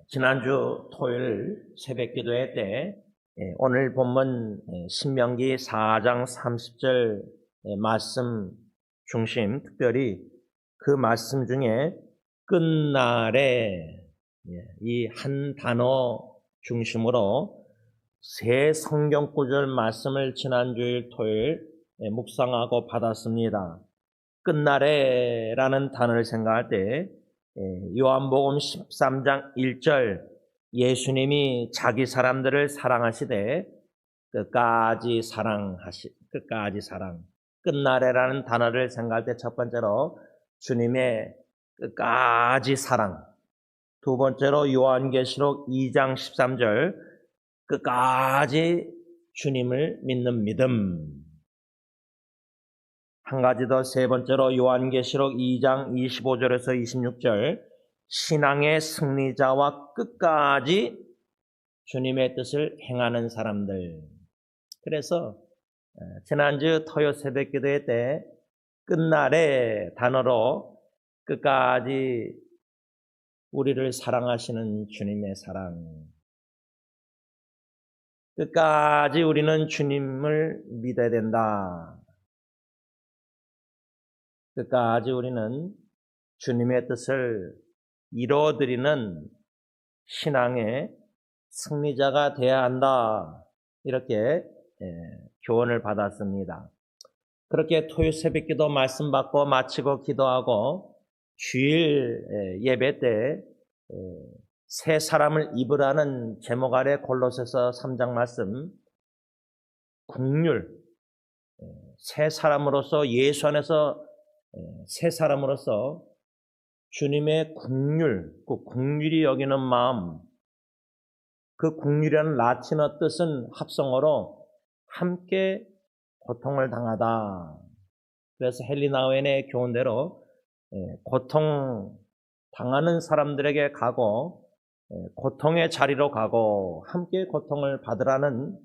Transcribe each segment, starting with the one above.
지난주 토요일 새벽 기도회 때 오늘 본문 신명기 4장 30절 말씀 중심, 특별히 그 말씀 중에 끝날에 이 한 단어 중심으로 세 성경 구절 말씀을 지난주일 토요일 묵상하고 받았습니다. 끝날에라는 단어를 생각할 때 요한복음 13장 1절 예수님이 자기 사람들을 사랑하시되 끝까지 사랑 끝날에라는 단어를 생각할 때 첫 번째로 주님의 끝까지 사랑, 두 번째로 요한계시록 2장 13절 끝까지 주님을 믿는 믿음, 한 가지 더 세 번째로 요한계시록 2장 25절에서 26절 신앙의 승리자와 끝까지 주님의 뜻을 행하는 사람들. 그래서 지난주 토요 새벽 기도회 때 끝날의 단어로 끝까지 우리를 사랑하시는 주님의 사랑, 끝까지 우리는 주님을 믿어야 된다. 끝까지 우리는 주님의 뜻을 이루어드리는 신앙의 승리자가 되어야 한다. 이렇게 교훈을 받았습니다. 그렇게 토요 새벽 기도 말씀 받고 마치고 기도하고 주일 예배 때 새 사람을 입으라는 제목 아래 골로새서 3장 말씀, 국률, 새 사람으로서 예수 안에서 새 사람으로서 주님의 국률, 그 국률이 여기는 마음, 그 국률이라는 라틴어 뜻은 합성어로 함께 고통을 당하다. 그래서 헬리나우엔의 교훈대로 고통 당하는 사람들에게 가고 고통의 자리로 가고 함께 고통을 받으라는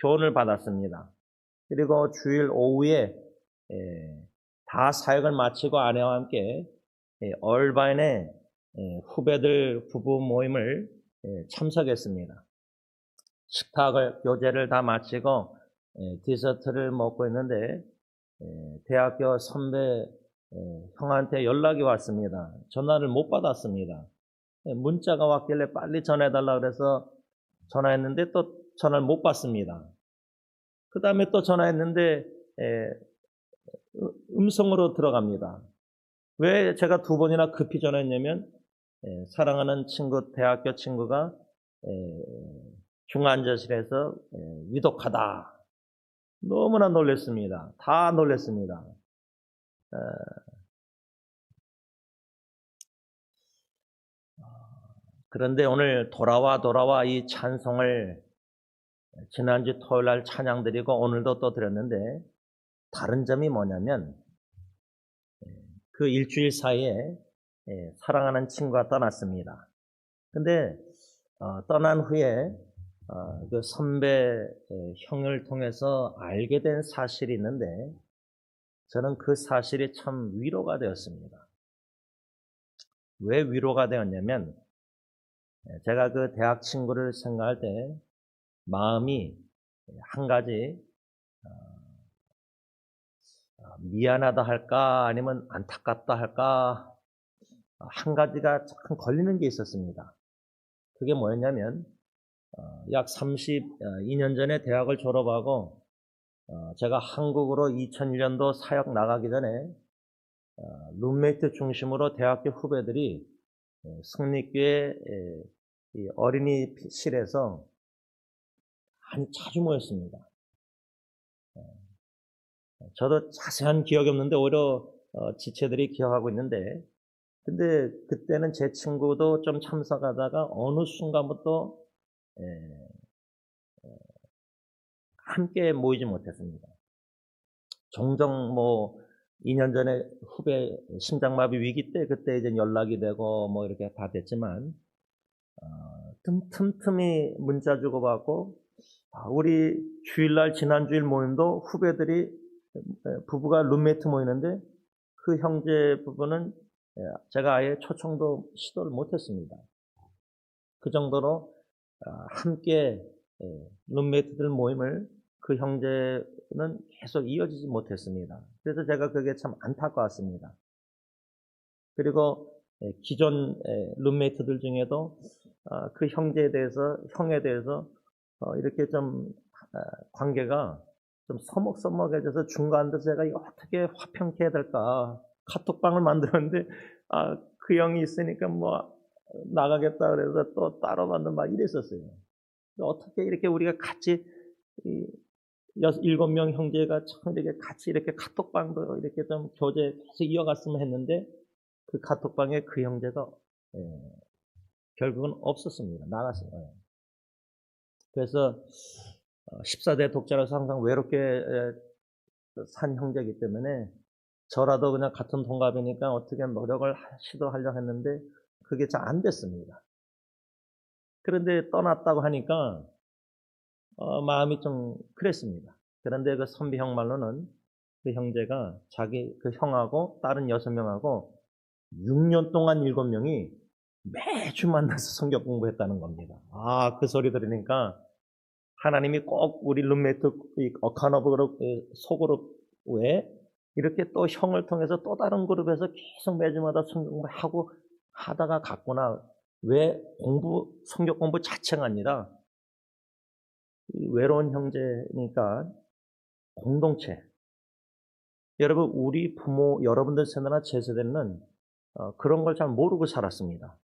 교훈을 받았습니다. 그리고 주일 오후에 다 사역을 마치고 아내와 함께 얼바인의 후배들 부부 모임을 참석했습니다. 식탁을 교제를 다 마치고 디저트를 먹고 있는데 대학교 선배 형한테 연락이 왔습니다. 전화를 못 받았습니다. 문자가 왔길래 빨리 전화해달라 그래서 전화했는데 또 전화를 못 받습니다. 그 다음에 또 전화했는데 음성으로 들어갑니다. 왜 제가 두 번이나 급히 전화했냐면 사랑하는 친구, 대학교 친구가 중환자실에서 위독하다. 너무나 놀랐습니다. 다 놀랐습니다. 그런데 오늘 돌아와 이 찬송을 지난주 토요일 날 찬양 드리고 오늘도 또 드렸는데 다른 점이 뭐냐면 그 일주일 사이에 사랑하는 친구가 떠났습니다. 근데 떠난 후에 그 선배 형을 통해서 알게 된 사실이 있는데 저는 그 사실이 참 위로가 되었습니다. 왜 위로가 되었냐면 제가 그 대학 친구를 생각할 때 마음이 한 가지 미안하다 할까 아니면 안타깝다 할까 한 가지가 참 걸리는 게 있었습니다. 그게 뭐였냐면 약 32년 전에 대학을 졸업하고 제가 한국으로 2001년도 사역 나가기 전에 룸메이트 중심으로 대학교 후배들이 성립교회 어린이실에서 자주 모였습니다. 저도 자세한 기억이 없는데 오히려 지체들이 기억하고 있는데 근데 그때는 제 친구도 좀 참석하다가 어느 순간부터 함께 모이지 못했습니다. 종종 2년 전에 후배 심장마비 위기 때 그때 이제 연락이 되고 이렇게 다 됐지만 틈틈이 문자 주고받고 우리 주일날 지난주일 모임도 후배들이 부부가 룸메이트 모이는데 그 형제 부부는 제가 아예 초청도 시도를 못했습니다. 그 정도로 함께 룸메이트들 모임을 그 형제는 계속 이어지지 못했습니다. 그래서 제가 그게 참 안타까웠습니다. 그리고 기존 룸메이트들 중에도 그 형제에 대해서, 형에 대해서 이렇게 좀 관계가 좀 서먹서먹해져서 중간에서 제가 이거 어떻게 화평케 해야 될까 카톡방을 만들었는데 그 형이 있으니까 뭐 나가겠다 그래서 또 따로 만든 막 이랬었어요. 어떻게 이렇게 우리가 같이 7명 형제가 참 이렇게 같이 이렇게 카톡방도 이렇게 좀 교제 계속 이어갔으면 했는데 그 카톡방에 그 형제가 결국은 없었습니다. 나갔어요. 그래서 14대 독자라서 항상 외롭게 산 형제이기 때문에 저라도 그냥 같은 동갑이니까 어떻게 노력을 시도하려고 했는데 그게 잘 안 됐습니다. 그런데 떠났다고 하니까 마음이 좀 그랬습니다. 그런데 그 선비 형 말로는 그 형제가 자기 그 형하고 다른 6명하고 6년 동안 7명이 매주 만나서 성경 공부했다는 겁니다. 그 소리 들으니까 하나님이 꼭 우리 룸메이트 어카너브 소그룹에 이렇게 또 형을 통해서 또 다른 그룹에서 계속 매주마다 성경 공부하고 하다가 갔구나. 왜 성경 공부 자체가 아니라 외로운 형제니까 공동체. 여러분, 우리 부모, 여러분들 세대나 제 세대는 그런 걸 잘 모르고 살았습니다.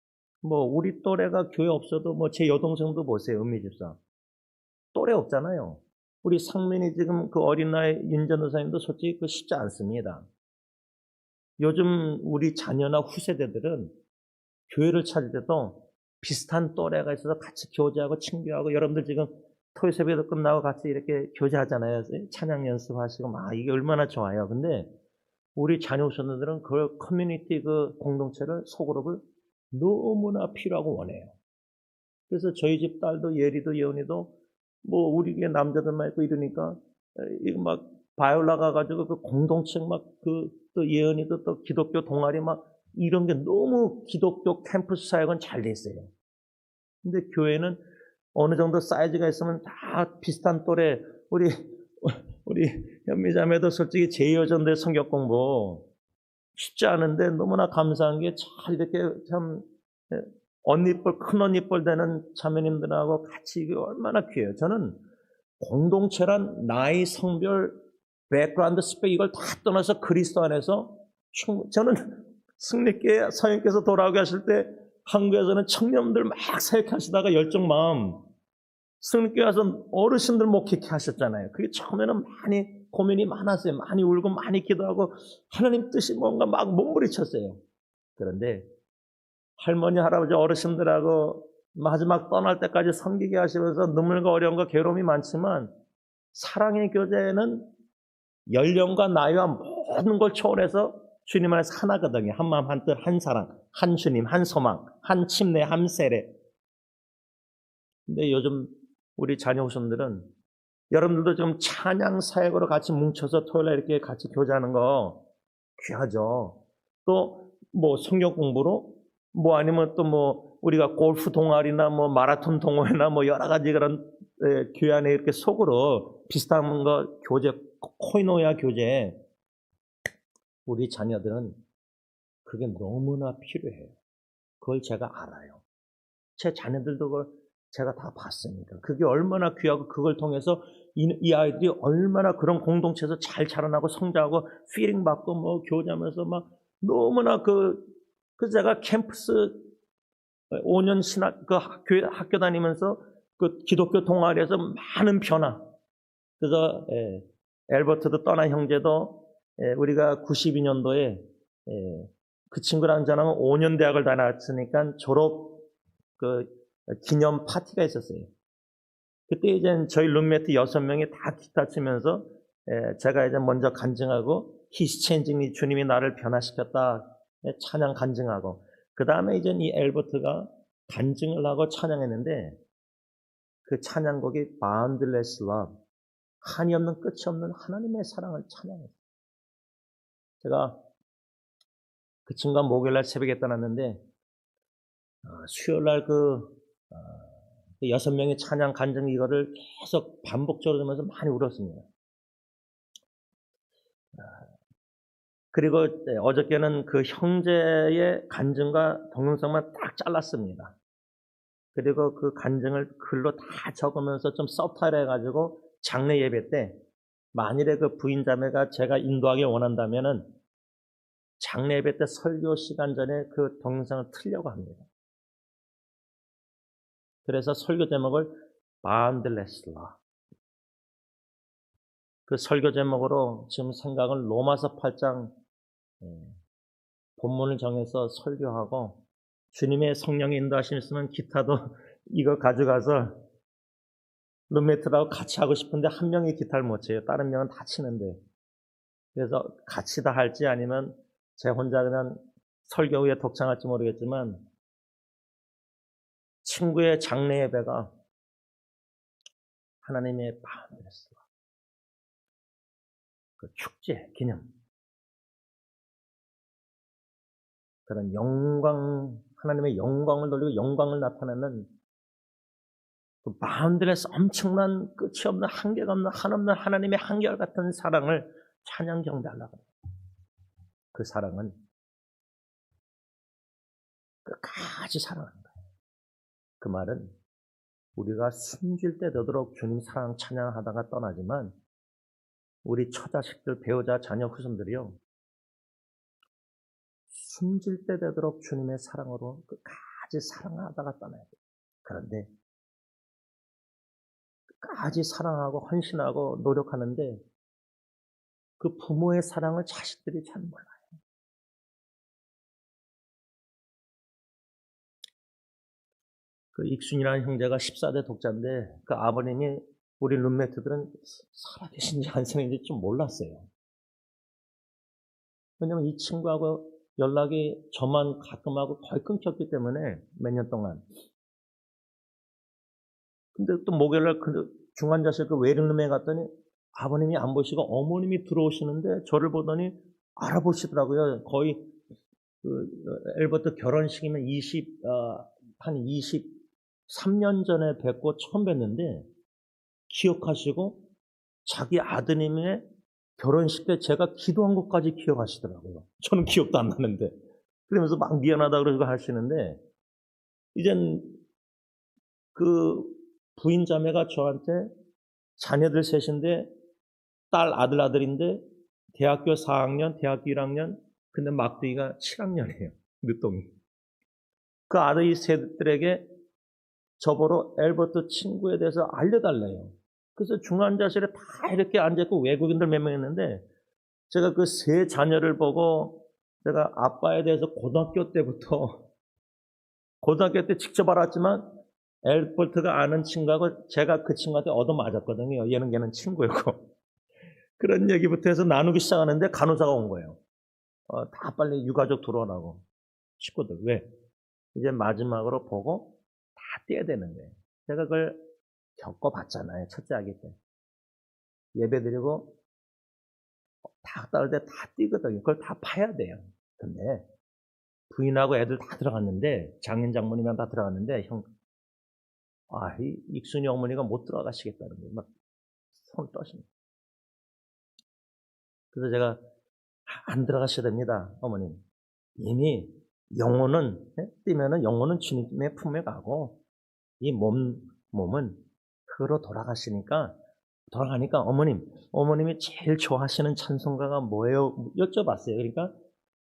뭐 우리 또래가 교회 없어도 뭐 제 여동생도 보세요. 은미집사 또래 없잖아요. 우리 상민이 지금 그 어린 나이 윤전도사님도 솔직히 그 쉽지 않습니다. 요즘 우리 자녀나 후세대들은 교회를 찾을 때도 비슷한 또래가 있어서 같이 교제하고 친교하고 여러분들 지금 토요 예배도 끝나고 같이 이렇게 교제하잖아요. 찬양 연습하시고 막 이게 얼마나 좋아요. 근데 우리 자녀 후손들은 그 커뮤니티 그 공동체를 소그룹을 너무나 필요하고 원해요. 그래서 저희 집 딸도 예리도 예언이도 뭐 우리 교회 남자들만 있고 이러니까 이거 막 바이올라 가가지고 그 공동체 막 또 예언이도 또 기독교 동아리 막 이런 게 너무 기독교 캠퍼스 사역은 잘 돼 있어요. 근데 교회는 어느 정도 사이즈가 있으면 다 비슷한 또래 우리 현미자매도 솔직히 제2여전대 성경 공부 쉽지 않은데 너무나 감사한 게 잘 이렇게 참 큰 언니뻘 되는 자매님들하고 같이 이게 얼마나 귀해요. 저는 공동체란 나이, 성별, 백그라운드, 스펙 이걸 다 떠나서 그리스도 안에서 저는 승리께 사역께서 돌아오게 하실 때 한국에서는 청년들 막 사역하시다가 열정 마음 승리께 와서 어르신들 목회케 하셨잖아요. 그게 처음에는 많이 고민이 많았어요. 많이 울고 많이 기도하고 하나님 뜻이 뭔가 막 몸부리쳤어요. 그런데 할머니, 할아버지, 어르신들하고 마지막 떠날 때까지 섬기게 하시면서 눈물과 어려움과 괴로움이 많지만 사랑의 교제는 연령과 나이와 모든 걸 초월해서 주님 안에서 하나거든요. 한 마음, 한 뜻, 한 사랑, 한 주님, 한 소망, 한 침례, 한 세례. 근데 요즘 우리 자녀 후손들은 여러분들도 좀 찬양 사역으로 같이 뭉쳐서 토요일에 이렇게 같이 교제하는 거 귀하죠. 또 뭐 성경 공부로 뭐 아니면 또 뭐 우리가 골프 동아리나 뭐 마라톤 동호회나 뭐 여러 가지 그런 교회 안에 이렇게 속으로 비슷한 거 교제, 코이노야 교제 우리 자녀들은 그게 너무나 필요해요. 그걸 제가 알아요. 제 자녀들도 그걸 제가 다 봤으니까. 그게 얼마나 귀하고 그걸 통해서 이 아이들이 얼마나 그런 공동체에서 잘 자라나고 성장하고 피링 받고 뭐 교제하면서 막 너무나 그 제가 캠퍼스 5년 학교 다니면서 그 기독교 동아리에서 많은 변화. 그래서 엘버트도 떠난 형제도 우리가 92년도에 그 친구랑 저랑 5년 대학을 다녔으니까 졸업 그 기념 파티가 있었어요. 그때 이제 저희 룸메이트 6명이 다 기타 치면서 제가 이제 먼저 간증하고 He's changing me, 주님이 나를 변화시켰다 찬양 간증하고 그 다음에 이제 이 엘버트가 간증을 하고 찬양했는데 그 찬양곡이 Boundless Love, 한이 없는 끝이 없는 하나님의 사랑을 찬양했어요. 제가 그 친구가 목요일날 새벽에 떠났는데 수요일날 그 6명의 찬양 간증 이거를 계속 반복적으로 들으면서 많이 울었습니다. 그리고 어저께는 그 형제의 간증과 동영상만 딱 잘랐습니다. 그리고 그 간증을 글로 다 적으면서 좀 서브타일 해가지고 장례 예배 때 만일에 그 부인 자매가 제가 인도하기 원한다면은 장례 예배 때 설교 시간 전에 그 동영상을 틀려고 합니다. 그래서 설교 제목을 Boundless Love. 그 설교 제목으로 지금 생각은 로마서 8장 본문을 정해서 설교하고 주님의 성령이 인도하시면 기타도 이거 가져가서 룸메이트라고 같이 하고 싶은데 한 명이 기타를 못 쳐요. 다른 명은 다 치는데. 그래서 같이 다 할지 아니면 제 혼자 그냥 설교 후에 독창할지 모르겠지만 친구의 장례 예배가 하나님의 바운드레스 그 축제, 기념 그런 영광, 하나님의 영광을 돌리고 영광을 나타내는 그 바운드레스 엄청난 끝이 없는 한계가 없는 한없는 하나님의 한결같은 사랑을 찬양 경배하려고 해요. 그 사랑은 끝까지 사랑하는 거예요. 그 말은 우리가 숨질 때 되도록 주님 사랑 찬양하다가 떠나지만 우리 처자식들, 배우자, 자녀, 후손들이요 숨질 때 되도록 주님의 사랑으로 끝까지 사랑하다가 떠나야 돼요. 그런데 끝까지 사랑하고 헌신하고 노력하는데 그 부모의 사랑을 자식들이 잘 몰라요. 그 익순이라는 형제가 14대 독자인데 그 아버님이 우리 룸메이트들은 살아계신지 안 살아계신지 좀 몰랐어요. 왜냐면 이 친구하고 연락이 저만 가끔 하고 거의 끊겼기 때문에 몇 년 동안. 근데 또 목요일날 그 중환자실 그 웨이팅룸에 갔더니 아버님이 안 보시고 어머님이 들어오시는데 저를 보더니 알아보시더라고요. 거의 그 엘버트 결혼식이면 한 23년 전에 뵙고 처음 뵀는데 기억하시고 자기 아드님의 결혼식 때 제가 기도한 것까지 기억하시더라고요. 저는 기억도 안 나는데. 그러면서 막 미안하다 그러고 하시는데 이젠 그 부인 자매가 저한테 자녀들 셋인데 딸 아들인데 대학교 4학년, 대학교 1학년 근데 막둥이가 7학년이에요. 늦동이. 그 아들이 셋들에게 저보러 엘버트 친구에 대해서 알려달래요. 그래서 중환자실에 다 이렇게 앉아있고 외국인들 몇 명 있는데 제가 그 세 자녀를 보고 제가 아빠에 대해서 고등학교 때 직접 알았지만 엘버트가 아는 친구하고 제가 그 친구한테 얻어맞았거든요. 얘는 친구였고. 그런 얘기부터 해서 나누기 시작하는데 간호사가 온 거예요. 다 빨리 유가족 들어오라고. 식구들. 왜? 이제 마지막으로 보고 다 떼야 되는 거예요. 제가 그걸 겪어봤잖아요. 첫째 아기 때. 예배 드리고 다 따를 때 다 뛰거든요. 그걸 다 파야 돼요. 근데 부인하고 애들 다 들어갔는데 장인 장모님이랑 다 들어갔는데 이 익순이 어머니가 못 들어가시겠다는 거예요. 막 손 떠십니다. 그래서 제가 안 들어가셔야 됩니다. 어머님. 이미 영혼은 뛰면은 영혼은 주님의 품에 가고 이 몸은 그로 돌아가니까 어머님이 제일 좋아하시는 찬송가가 뭐예요? 여쭤봤어요. 그러니까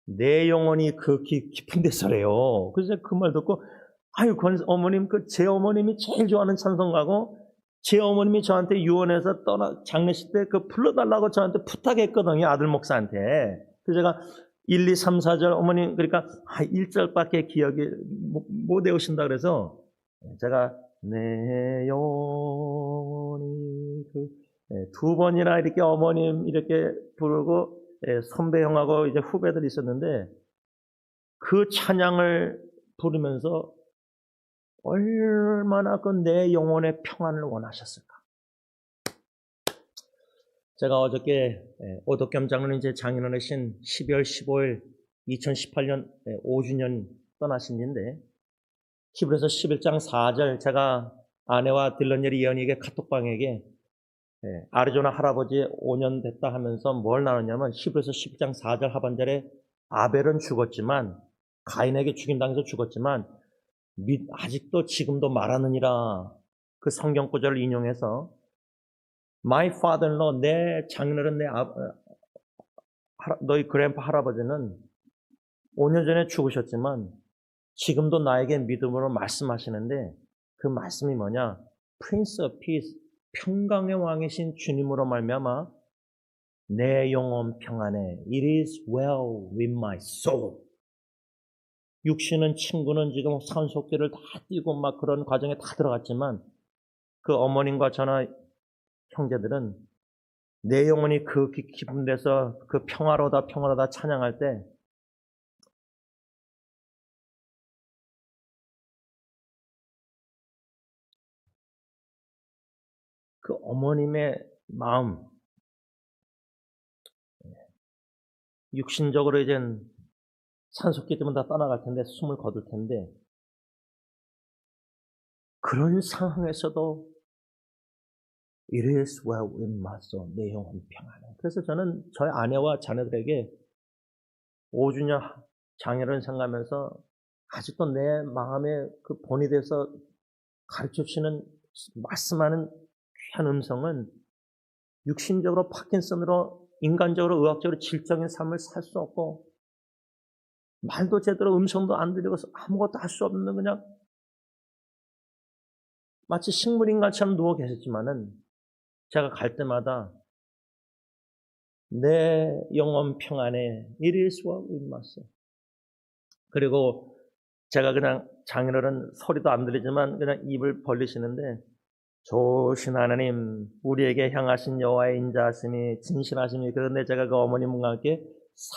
내 영혼이 그 깊은 데서래요. 그래서 그 말 듣고 어머님 제 어머님이 제일 좋아하는 찬송가고 제 어머님이 저한테 유언해서 장례식 때 그 불러달라고 저한테 부탁했거든요. 아들 목사한테. 그래서 제가 1, 2, 3, 4절 어머님 그러니까 1절밖에 기억이 못 외우신다 그래서 제가 내 영혼이 두 번이나 이렇게 어머님 이렇게 부르고 선배 형하고 이제 후배들이 있었는데 그 찬양을 부르면서 얼마나 그 내 영혼의 평안을 원하셨을까. 제가 어저께 오덕겸 장로님 제 장인어르신 12월 15일 2018년 5주년 떠나신 일인데 히브리서 11장 4절 제가 아내와 딜런예리 예언이에게 카톡방에게 아리조나 할아버지 5년 됐다 하면서 뭘 나눴냐면 히브리서 11장 4절 하반절에 아벨은 죽었지만 가인에게 죽임당해서 죽었지만 아직도 지금도 말하느니라 그 성경 구절을 인용해서 My father-in-law 내 장인어른 너희 그랜파 할아버지는 5년 전에 죽으셨지만 지금도 나에게 믿음으로 말씀하시는데 그 말씀이 뭐냐? Prince of Peace, 평강의 왕이신 주님으로 말미암아 내 영혼 평안해. It is well with my soul. 육신은 친구는 지금 산속길을 다 뛰고 막 그런 과정에 다 들어갔지만 그 어머님과 저나 형제들은 내 영혼이 그 깊은 데서 그 평화로다 평화로다 찬양할 때 그 어머님의 마음, 육신적으로 이젠 산속길 때문에 다 떠나갈 텐데 숨을 거둘 텐데 그런 상황에서도 It is well with my soul. 내 영혼 평안해. 그래서 저는 저희 아내와 자녀들에게 5주년 장애를 생각하면서 아직도 내 마음에 그 본이 돼서 가르쳐 주시는 말씀하는 귀한 음성은 육신적으로 파킨슨으로 인간적으로 의학적으로 질적인 삶을 살 수 없고 말도 제대로 음성도 안 들리고 아무것도 할 수 없는 그냥 마치 식물인간처럼 누워 계셨지만은 제가 갈 때마다 내 영혼 평안에 It is well with my soul. 그리고 제가 그냥 장인어른 소리도 안 들리지만 그냥 입을 벌리시는데 좋으신 하나님 우리에게 향하신 여호와의 인자하심이 진실하심이 그런데 제가 그 어머님과 함께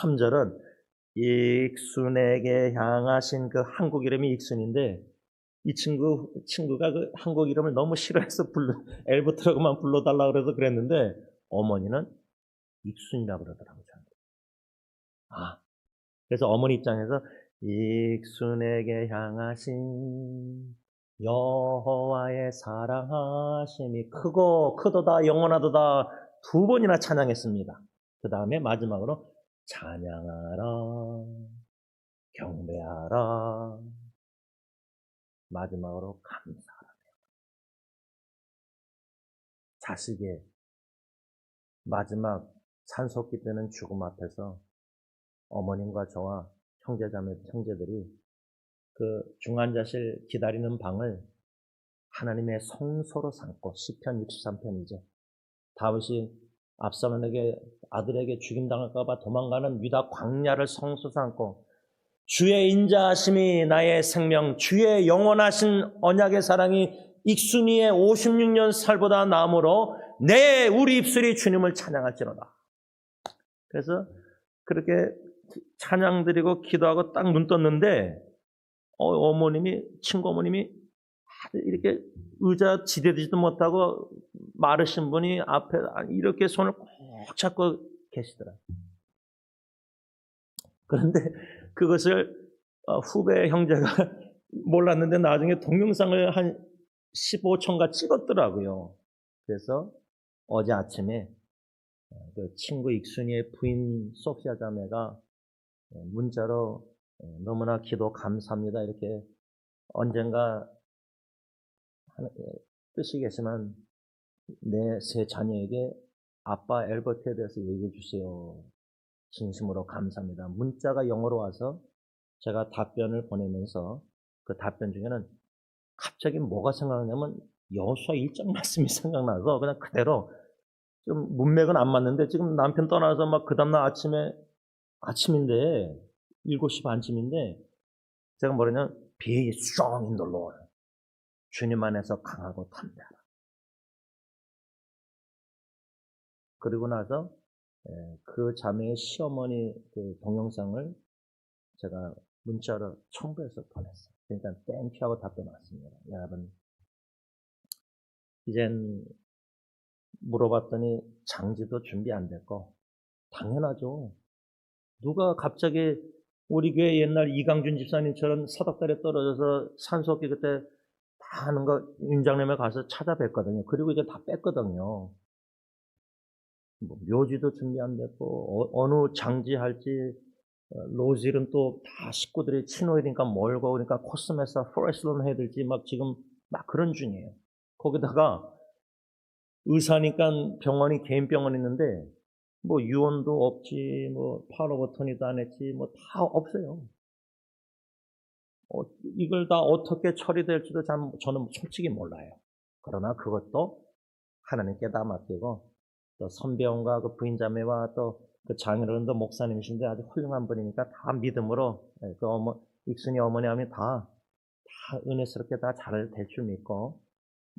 3절은 익순에게 향하신 그 한국 이름이 익순인데 이 친구가 그 한국 이름을 너무 싫어해서 엘버트라고만 불러달라고 그래서 그랬는데 어머니는 익순이라고 그러더라고요. 그래서 어머니 입장에서 익순에게 향하신 여호와의 사랑하심이 크도다 영원하도다 2번이나 찬양했습니다. 그 다음에 마지막으로 찬양하라 경배하라 마지막으로 감사하라. 자식의 마지막 산속기 때는 죽음 앞에서 어머님과 저와 형제들이 그 중환자실 기다리는 방을 하나님의 성소로 삼고 시편 63편이죠. 다윗이 압살롬에게 아들에게 죽임당할까봐 도망가는 유다 광야를 성소 삼고 주의 인자하심이 나의 생명 주의 영원하신 언약의 사랑이 익순이의 56년 살보다 나음으로 우리 입술이 주님을 찬양할지로다. 그래서 그렇게 찬양 드리고 기도하고 딱 눈 떴는데 친구 어머님이 이렇게 의자 지대지도 못하고 마르신 분이 앞에 이렇게 손을 꼭 잡고 계시더라고요. 그런데 그것을 후배 형제가 몰랐는데 나중에 동영상을 한 15초인가 찍었더라고요. 그래서 어제 아침에 그 친구 익순이의 부인 소피아 자매가 문자로 너무나 기도 감사합니다. 이렇게 언젠가 뜻이 계시면 내 세 자녀에게 아빠 엘버트에 대해서 얘기해 주세요. 진심으로 감사합니다. 문자가 영어로 와서 제가 답변을 보내면서 그 답변 중에는 갑자기 뭐가 생각나냐면 여호수아 1장 말씀이 생각나서 그냥 그대로 좀 문맥은 안 맞는데 지금 남편 떠나서 막 그 다음날 아침인데 7시 반쯤인데 제가 뭐냐면 Be strong in the Lord. 주님 안에서 강하고 담대하라. 그리고 나서 그 자매의 시어머니 그 동영상을 제가 문자로 첨부해서 보냈어요. 그러니까 땡큐 하고 답변 왔습니다. 여러분 이젠 물어봤더니 장지도 준비 안 됐고 당연하죠. 누가 갑자기 우리 교회 옛날 이강준 집사님처럼 서덕달에 떨어져서 산소호흡기 그때 다 하는 거 윤장님에 가서 찾아뵀거든요. 그리고 이제 다 뺐거든요. 뭐 묘지도 준비 안 됐고 어느 장지할지 로질은 또 다 식구들이 친오이니까 멀고 그러니까 코스메사 포레스론 해야 될지 막 지금 막 그런 중이에요. 거기다가 의사니까 병원이 개인 병원 있는데 뭐 유언도 없지 뭐 파워버터니도 안 했지 뭐 다 없어요. 이걸 다 어떻게 처리될지도 저는 솔직히 몰라요. 그러나 그것도 하나님께 다 맡기고 또 선배원과 그 부인자매와 또 그 장인어른도 목사님이신데 아주 훌륭한 분이니까 다 믿음으로 그 익순이 어머니 하면 다 은혜스럽게 다 잘 될 줄 믿고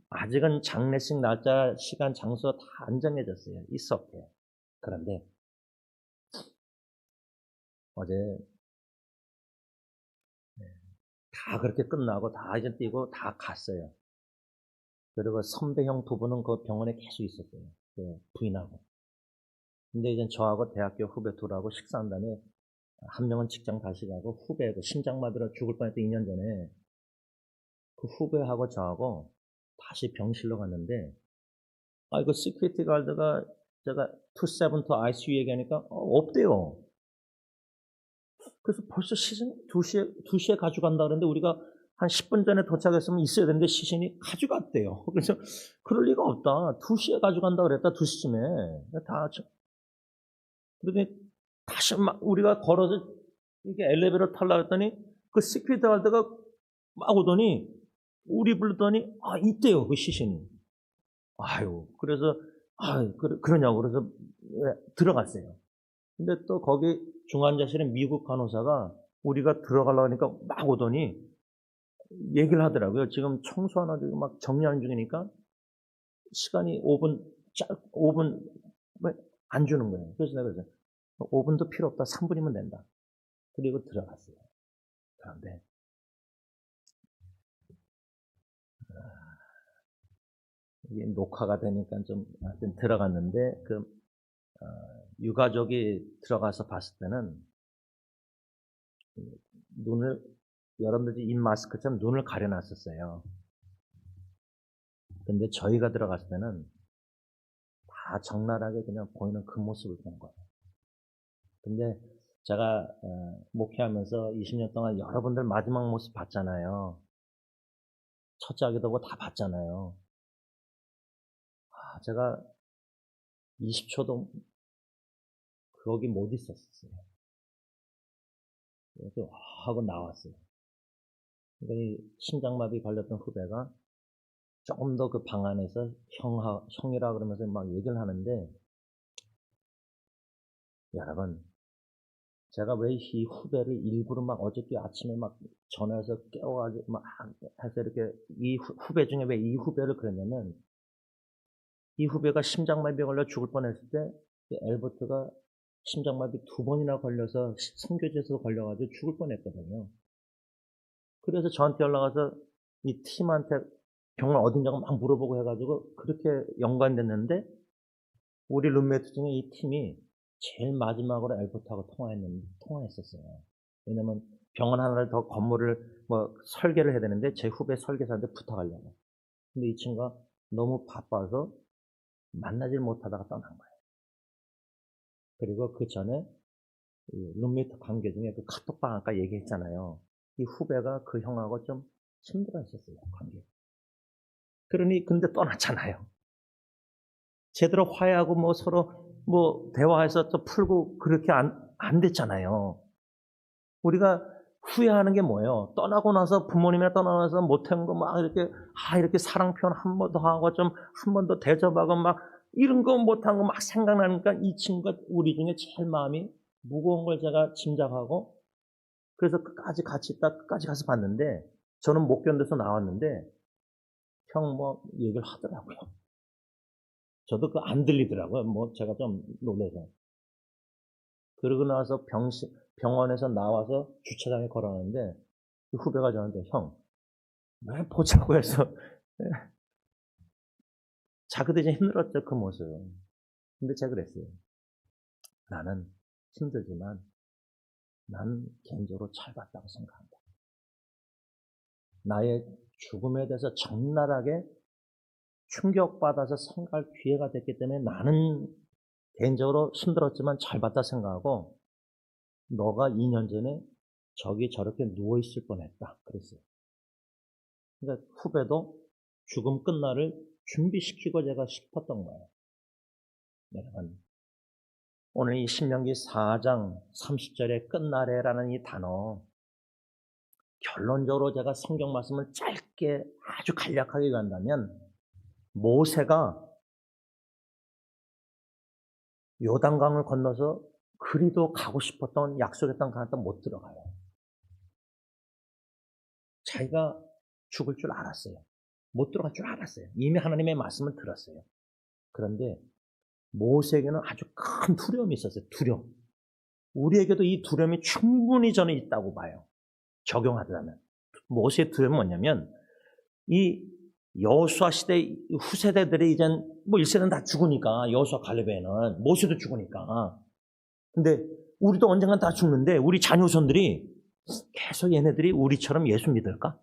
아직은 장례식 날짜, 시간, 장소 다 안 정해졌어요. 있었게. 그런데 어제 다 그렇게 끝나고 다 이제 뛰고 다 갔어요. 그리고 선배형 두 분은 그 병원에 계속 있었어요. 그 부인하고. 근데 이제 저하고 대학교 후배 둘하고 식사한 다음에 한 명은 직장 다시 가고 후배 그 심장마비로 죽을 뻔했던 2년 전에 그 후배하고 저하고 다시 병실로 갔는데 그 시큐리티 가드가 제가 272 ICU 얘기하니까 없대요. 그래서 벌써 시신 2시에 가져간다 그러는데 우리가 한 10분 전에 도착했으면 있어야 되는데 시신이 가져갔대요. 그래서 그럴 리가 없다. 2시에 가져간다 그랬다. 2시쯤에. 그러더니 다시 막 우리가 걸어서 이게 엘리베이터 타려고 했더니 그 시큐리티 가드가 막 오더니 우리 불렀더니 있대요. 그 시신이. 아유, 그래서 그러냐고 그래서 들어갔어요. 근데 또 거기 중환자실에 미국 간호사가 우리가 들어가려고 하니까 막 오더니 얘기를 하더라고요. 지금 청소하나 지금 막 정리하는 중이니까 시간이 5분 안 주는 거예요. 그래서 내가 그랬어요. 5분도 필요 없다. 3분이면 된다. 그리고 들어갔어요. 그런데 이게 녹화가 되니까 좀 하여튼 들어갔는데 유가족이 들어가서 봤을 때는 눈을 여러분들이 입 마스크처럼 눈을 가려놨었어요. 근데 저희가 들어갔을 때는 다 적나라하게 그냥 보이는 그 모습을 본 거예요. 근데 제가 목회하면서 20년 동안 여러분들 마지막 모습 봤잖아요. 첫째 하기도 하고 다 봤잖아요. 제가 20초도 거기 못 있었어요. 이렇게 하고 나왔어요. 그러니까 심장마비 걸렸던 후배가 조금 더 그 방 안에서 형이라 그러면서 막 얘기를 하는데 여러분 제가 왜 이 후배를 일부러 막 어저께 아침에 막 전화해서 깨워가지고 막 해서 이렇게 이 후배 중에 왜 이 후배를 그랬냐면 이 후배가 심장마비에 걸려 죽을 뻔했을 때 엘버트가 심장마비 2번이나 걸려서 선교지에서 걸려가지고 죽을 뻔했거든요. 그래서 저한테 연락와서 이 팀한테 병원 어딘냐고 막 물어보고 해가지고 그렇게 연관됐는데 우리 룸메이트 중에 이 팀이 제일 마지막으로 엘버트하고 통화했었어요. 왜냐면 병원 하나를 더 건물을 설계를 해야 되는데 제 후배 설계사한테 부탁하려고. 근데 이 친구가 너무 바빠서 만나질 못하다가 떠난 거예요. 그리고 그 전에 룸메이트 관계 중에 그 카톡방 아까 얘기했잖아요. 이 후배가 그 형하고 좀 힘들어 했었어요, 관계. 그러니 근데 떠났잖아요. 제대로 화해하고 서로 대화해서 또 풀고 그렇게 안 됐잖아요. 우리가 후회하는 게 뭐예요? 떠나고 나서 부모님이랑 떠나서 못한 거 막 이렇게 사랑 표현 한 번 더 하고 좀 한 번 더 대접하고 막 이런 거 못한 거 막 생각나니까 이 친구가 우리 중에 제일 마음이 무거운 걸 제가 짐작하고 그래서 끝까지 같이 있다 끝까지 가서 봤는데 저는 못 견뎌서 나왔는데 형 얘기를 하더라고요. 저도 안 들리더라고요. 제가 좀 놀라서. 그러고 나서 병원에서 나와서 주차장에 걸어가는데 그 후배가 저한테 형, 왜 보자고 해서 자기도 이제 힘들었죠, 그 모습. 근데 제가 그랬어요. 나는 힘들지만 난 개인적으로 잘 봤다고 생각한다. 나의 죽음에 대해서 적나라하게 충격받아서 생각할 기회가 됐기 때문에 나는 개인적으로 힘들었지만 잘 봤다 생각하고, 너가 2년 전에 저기 저렇게 누워있을 뻔했다 그랬어요. 그러니까 후배도 죽음 끝날을 준비시키고 제가 싶었던 거예요. 여러분, 오늘 이 신명기 4장 30절에 끝나래라는 이 단어, 결론적으로 제가 성경 말씀을 짧게 아주 간략하게 요한다면, 모세가 요단강을 건너서 그리도 가고 싶었던 약속의 땅 가나안 못 들어가요. 자기가 죽을 줄 알았어요. 못 들어갈 줄 알았어요. 이미 하나님의 말씀을 들었어요. 그런데 모세에게는 아주 큰 두려움이 있었어요. 두려움. 우리에게도 이 두려움이 충분히 저는 있다고 봐요. 적용하자면. 모세의 두려움은 뭐냐면, 이 여호수아 시대 후세대들이 이젠 뭐 1세대는 다 죽으니까, 여호수아 갈렙에는 모세도 죽으니까. 근데 우리도 언젠간 다 죽는데 우리 자녀손들이 계속 얘네들이 우리처럼 예수 믿을까?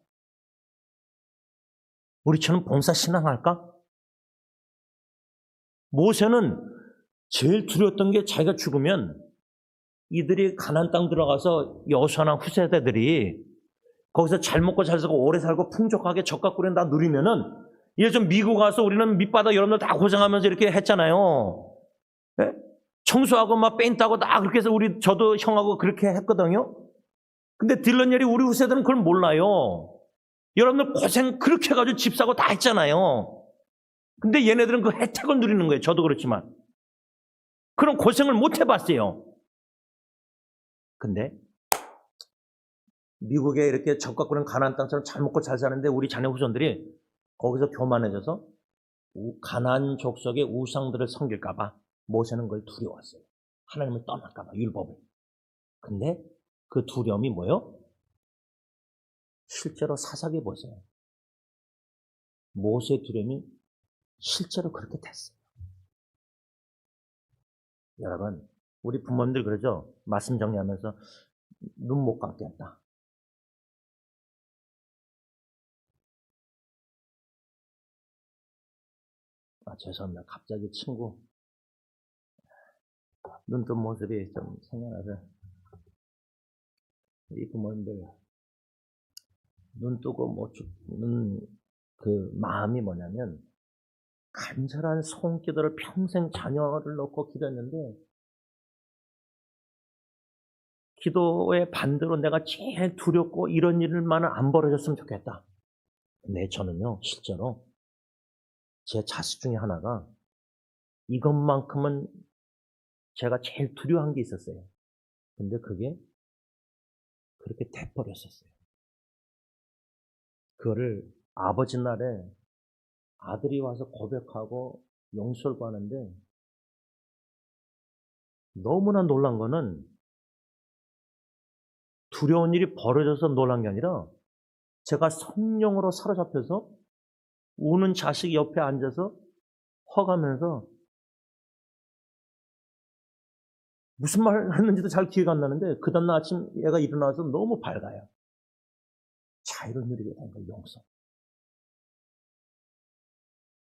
우리처럼 봉사 신앙할까? 모세는 제일 두려웠던 게 자기가 죽으면 이들이 가나안 땅 들어가서 여호수아나 후세대들이 거기서 잘 먹고 잘 살고 오래 살고 풍족하게 젖가꾸리는 다 누리면은, 이제 좀 미국 가서 우리는 밑바닥 여러분들 다 고생하면서 이렇게 했잖아요. 네? 청소하고 막 페인트 하고 다 그렇게 해서 저도 형하고 그렇게 했거든요. 근데 딜런열이 우리 후세대는 그걸 몰라요. 여러분들 고생 그렇게 해가지고 집 사고 다 했잖아요. 근데 얘네들은 그 혜택을 누리는 거예요. 저도 그렇지만. 그런 고생을 못 해봤어요. 근데 미국에 이렇게 적각구는 가나안 땅처럼 잘 먹고 잘 사는데 우리 자녀 후손들이 거기서 교만해져서 가나안 족속의 우상들을 섬길까 봐 모세는 그걸 두려웠어요. 하나님을 떠날까 봐, 율법을. 근데 그 두려움이 뭐예요? 실제로 사사기 보세요. 모세의 두려움이 실제로 그렇게 됐어요. 여러분, 우리 부모님들 그러죠? 말씀 정리하면서 눈 못 감겠다. 죄송합니다. 갑자기 친구 눈 뜬 모습이 좀 생각나서, 이 부모님들 눈 뜨고 그 마음이 뭐냐면, 간절한 손기도를 평생 자녀를 놓고 기도했는데, 기도의 반대로 내가 제일 두렵고 이런 일만은 안 벌어졌으면 좋겠다. 근데 저는요, 실제로 제 자식 중에 하나가 이것만큼은 제가 제일 두려워한 게 있었어요. 근데 그게 그렇게 돼버렸었어요. 그거를 아버지 날에 아들이 와서 고백하고 용서를 구하는데, 너무나 놀란 거는 두려운 일이 벌어져서 놀란 게 아니라, 제가 성령으로 사로잡혀서 우는 자식 옆에 앉아서 허가면서 무슨 말 했는지도 잘 기회가 안 나는데, 그 다음날 아침 얘가 일어나서 너무 밝아요. 자유를 누리게 된 거예요, 용서.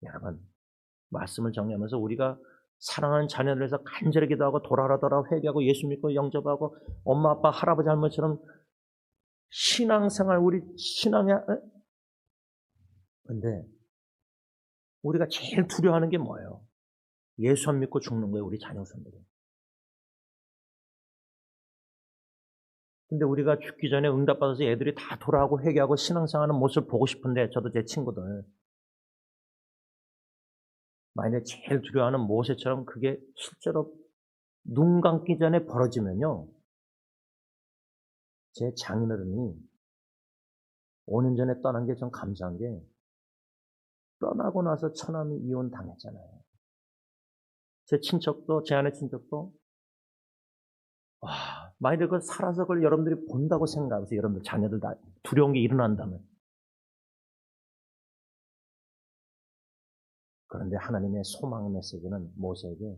여러분, 말씀을 정리하면서 우리가 사랑하는 자녀들 위해서 간절히 기도하고 돌아라 회개하고 예수 믿고 영접하고 엄마 아빠 할아버지 할머니처럼 신앙생활, 우리 신앙에, 근데 우리가 제일 두려워하는 게 뭐예요? 예수 안 믿고 죽는 거예요, 우리 자녀손들이. 근데 우리가 죽기 전에 응답받아서 애들이 다 돌아오고 회개하고 신앙생활하는 모습을 보고 싶은데, 저도 제 친구들 만약에 제일 두려워하는 모세처럼 그게 실제로 눈 감기 전에 벌어지면요, 제 장인어른이 5년 전에 떠난 게 좀 감사한 게, 떠나고 나서 처남이 이혼 당했잖아요. 제 친척도, 제 아내 친척도, 만약에 그걸 살아서 그걸 여러분들이 본다고 생각하세요. 여러분들 자녀들 다 두려운 게 일어난다면. 그런데 하나님의 소망 메시지는 모세에게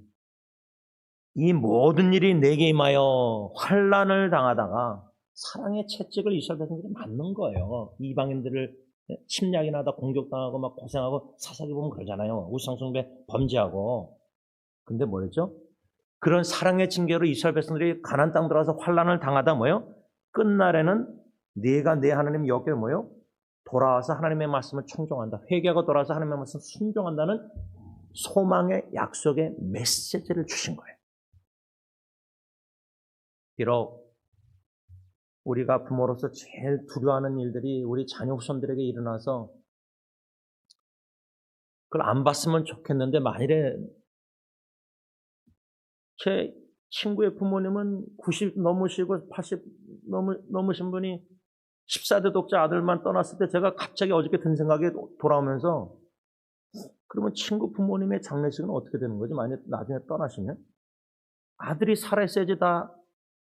이 모든 일이 내게 임하여 환난을 당하다가 사랑의 채찍을 이스라엘 백성들이 맞는 거예요. 이방인들을 침략이나 하다 공격당하고 막 고생하고 사사기 보면 그러잖아요. 우상숭배 범죄하고. 근데 뭐였죠? 그런 사랑의 징계로 이스라엘 백성들이 가나안 땅 들어가서 환난을 당하다 뭐요? 끝날에는 내가 내 하나님 여기에 뭐요? 돌아와서 하나님의 말씀을 청종한다. 회개하고 돌아와서 하나님의 말씀을 순종한다는 소망의 약속의 메시지를 주신 거예요. 비록 우리가 부모로서 제일 두려워하는 일들이 우리 자녀 후손들에게 일어나서 그걸 안 봤으면 좋겠는데 만일에 제 친구의 부모님은 90 넘으시고 80 넘으신 분이 14대 독자 아들만 떠났을 때 제가 갑자기 어저께 든 생각이 돌아오면서 그러면 친구 부모님의 장례식은 어떻게 되는 거지? 만약에 나중에 떠나시면? 아들이 살아있어야지 다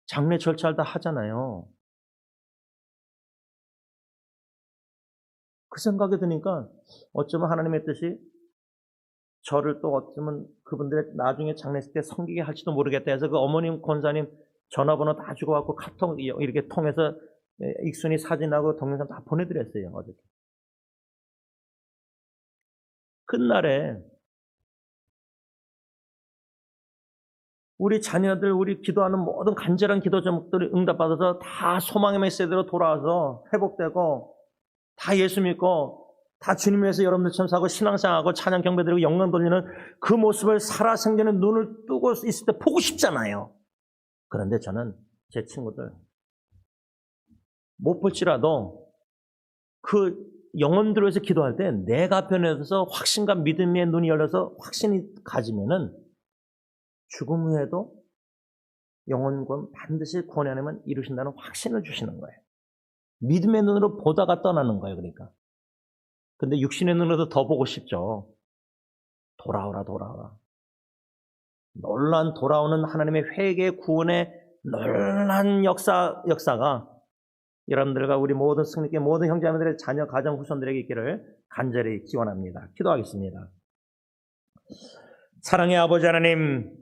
장례 절차를 다 하잖아요. 그 생각이 드니까 어쩌면 하나님의 뜻이 저를 또 어쩌면 그분들의 나중에 장례식 때 섬기게 할지도 모르겠다 해서 그 어머님, 권사님 전화번호 다 주고갖고 카톡 이렇게 통해서 익순이 사진하고 동영상 다 보내드렸어요. 어저께. 끝날에 우리 자녀들, 우리 기도하는 모든 간절한 기도 제목들이 응답받아서 다 소망의 메시지로 돌아와서 회복되고 다 예수 믿고 다 주님 위해서 여러분들처럼 사고 신앙생활하고 찬양 경배드리고 영광 돌리는 그 모습을 살아생전에 눈을 뜨고 있을 때 보고 싶잖아요. 그런데 저는 제 친구들 못 볼지라도 그 영혼들을 위해서 기도할 때 내가 변해서 확신과 믿음의 눈이 열려서 확신이 가지면은 죽음 후에도 영혼권 반드시 구원의 하나님은 이루신다는 확신을 주시는 거예요. 믿음의 눈으로 보다가 떠나는 거예요. 그러니까. 근데 육신의 눈으로도 더 보고 싶죠. 돌아오라 돌아오라. 놀란 돌아오는 하나님의 회개 구원의 놀란 역사가 여러분들과 우리 모든 승리께 모든 형제자매들의 자녀 가정 후손들에게 있기를 간절히 기원합니다. 기도하겠습니다. 사랑의 아버지 하나님,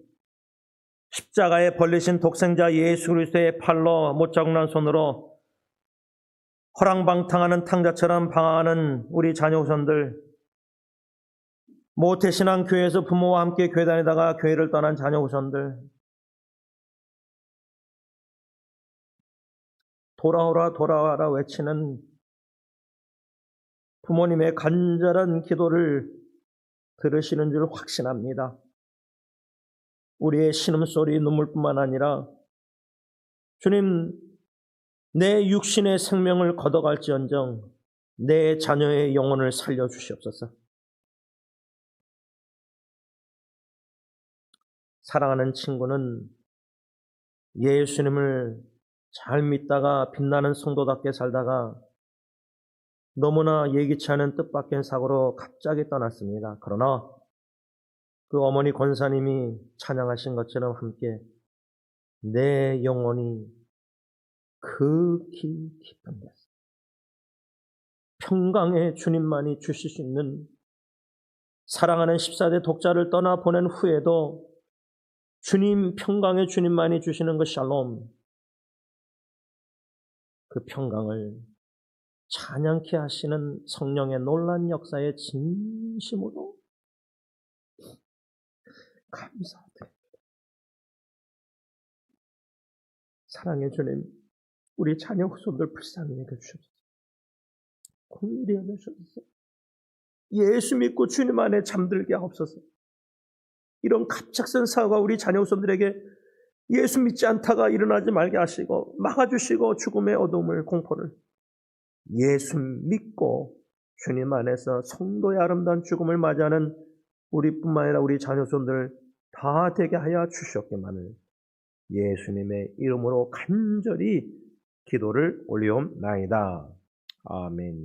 십자가에 벌리신 독생자 예수 그리스도의 팔로 못자국난 손으로 허랑방탕하는 탕자처럼 방황하는 우리 자녀 후손들, 모태신앙 교회에서 부모와 함께 교회 다니다가 교회를 떠난 자녀 후손들, 돌아오라 돌아와라 외치는 부모님의 간절한 기도를 들으시는 줄 확신합니다. 우리의 신음소리 눈물뿐만 아니라 주님, 내 육신의 생명을 걷어갈지언정 내 자녀의 영혼을 살려주시옵소서. 사랑하는 친구는 예수님을 잘 믿다가 빛나는 성도답게 살다가 너무나 예기치 않은 뜻밖의 사고로 갑자기 떠났습니다. 그러나 그 어머니 권사님이 찬양하신 것처럼 함께 내 영혼이 극히 기쁜 데서 평강의 주님만이 주실 수 있는 사랑하는 14대 독자를 떠나 보낸 후에도 주님, 평강의 주님만이 주시는 그 샬롬, 그 평강을 찬양케 하시는 성령의 놀란 역사에 진심으로 감사드립니다. 사랑의 주님, 우리 자녀 후손들 불쌍히 여겨주셔서 공일히 여겨주셔서 예수 믿고 주님 안에 잠들게 하옵소서. 이런 갑작스런 사고가 우리 자녀 후손들에게 예수 믿지 않다가 일어나지 말게 하시고 막아주시고 죽음의 어둠을 공포를 예수 믿고 주님 안에서 성도의 아름다운 죽음을 맞이하는 우리뿐만 아니라 우리 자녀 후손들 다 되게 하여 주시옵기만을 예수님의 이름으로 간절히 기도를 올리옵나이다. 아멘.